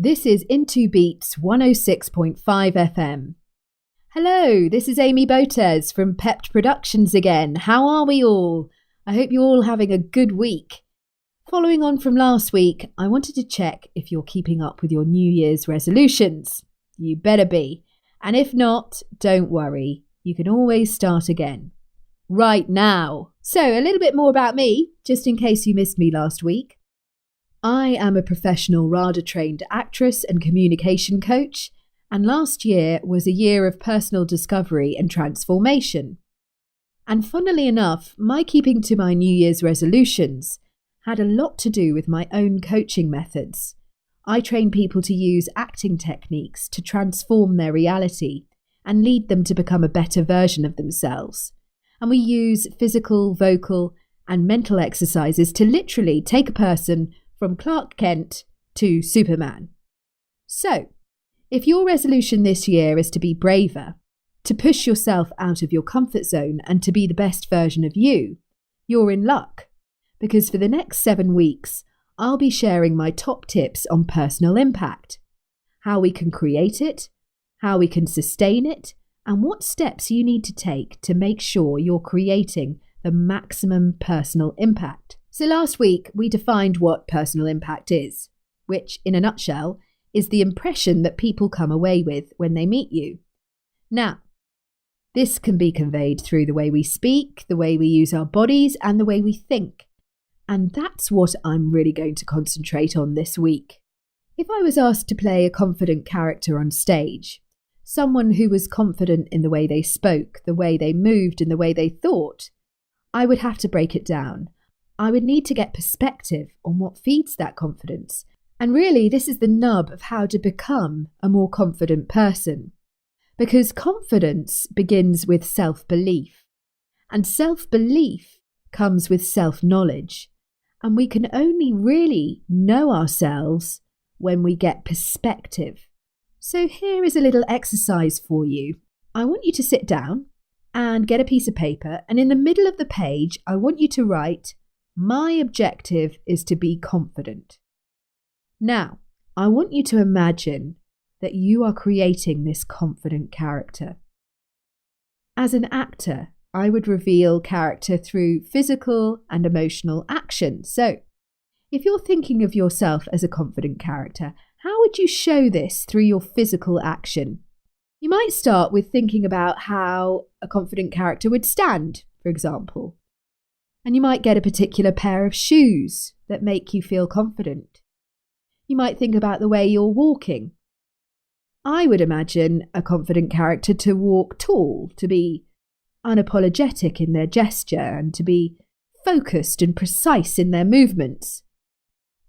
This is Into Beats 106.5 FM. Hello, this is Amy Botes from PEPPED Productions again. How are we all? I hope you're all having a good week. Following on from last week, I wanted to check if you're keeping up with your New Year's resolutions. You better be. And if not, don't worry. You can always start again. Right now. So, a little bit more about me, just in case you missed me last week. I am a professional RADA-trained actress and communication coach, and last year was a year of personal discovery and transformation. And funnily enough, my keeping to my New Year's resolutions had a lot to do with my own coaching methods. I train people to use acting techniques to transform their reality and lead them to become a better version of themselves. And we use physical, vocal, and mental exercises to literally take a person from Clark Kent to Superman. So, if your resolution this year is to be braver, to push yourself out of your comfort zone and to be the best version of you, you're in luck. Because for the next 7 weeks, I'll be sharing my top tips on personal impact, how we can create it, how we can sustain it, and what steps you need to take to make sure you're creating the maximum personal impact. So last week, we defined what personal impact is, which, in a nutshell, is the impression that people come away with when they meet you. Now, this can be conveyed through the way we speak, the way we use our bodies, and the way we think. And that's what I'm really going to concentrate on this week. If I was asked to play a confident character on stage, someone who was confident in the way they spoke, the way they moved, and the way they thought, I would have to break it down. I would need to get perspective on what feeds that confidence. And really, this is the nub of how to become a more confident person. Because confidence begins with self-belief. And self-belief comes with self-knowledge. And we can only really know ourselves when we get perspective. So here is a little exercise for you. I want you to sit down and get a piece of paper. And in the middle of the page, I want you to write, "My objective is to be confident." Now, I want you to imagine that you are creating this confident character. As an actor, I would reveal character through physical and emotional action. So, if you're thinking of yourself as a confident character, how would you show this through your physical action? You might start with thinking about how a confident character would stand, for example. And you might get a particular pair of shoes that make you feel confident. You might think about the way you're walking. I would imagine a confident character to walk tall, to be unapologetic in their gesture, and to be focused and precise in their movements.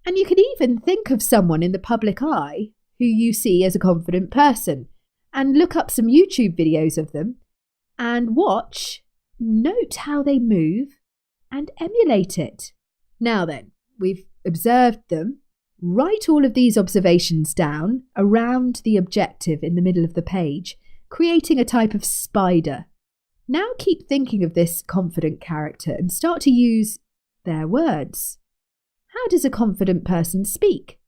And you could even think of someone in the public eye who you see as a confident person, and look up some YouTube videos of them and note how they move, and emulate it. Now then, we've observed them. Write all of these observations down around the objective in the middle of the page, creating a type of spider. Now keep thinking of this confident character and start to use their words. How does a confident person speak?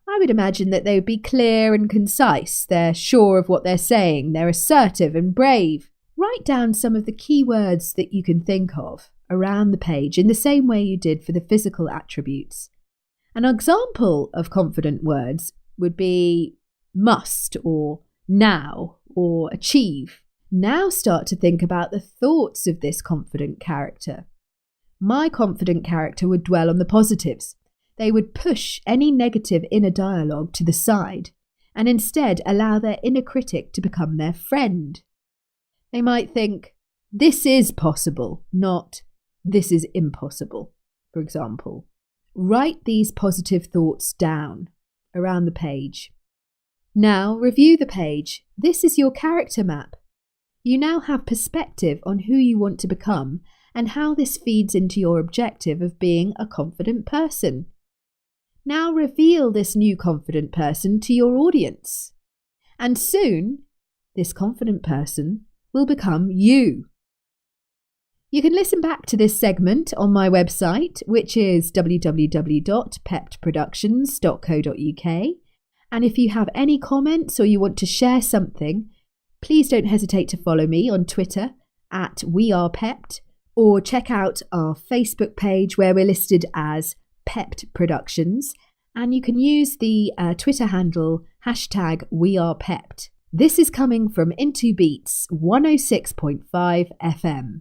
I would imagine that they would be clear and concise. They're sure of what they're saying. They're assertive and brave. Write down some of the key words that you can think of around the page in the same way you did for the physical attributes. An example of confident words would be must, or now, or achieve. Now start to think about the thoughts of this confident character. My confident character would dwell on the positives. They would push any negative inner dialogue to the side and instead allow their inner critic to become their friend. They might think, this is possible, not this is impossible, for example. Write these positive thoughts down around the page. Now review the page. This is your character map. You now have perspective on who you want to become and how this feeds into your objective of being a confident person. Now reveal this new confident person to your audience. And soon, this confident person will become you. You can listen back to this segment on my website, which is www.peppedproductions.co.uk, And if you have any comments or you want to share something, please don't hesitate to follow me on Twitter at WeArePepped, or check out our Facebook page where we're listed as PEPPED Productions, and you can use the Twitter handle #WeArePepped. This is coming from Into Beats 106.5 FM.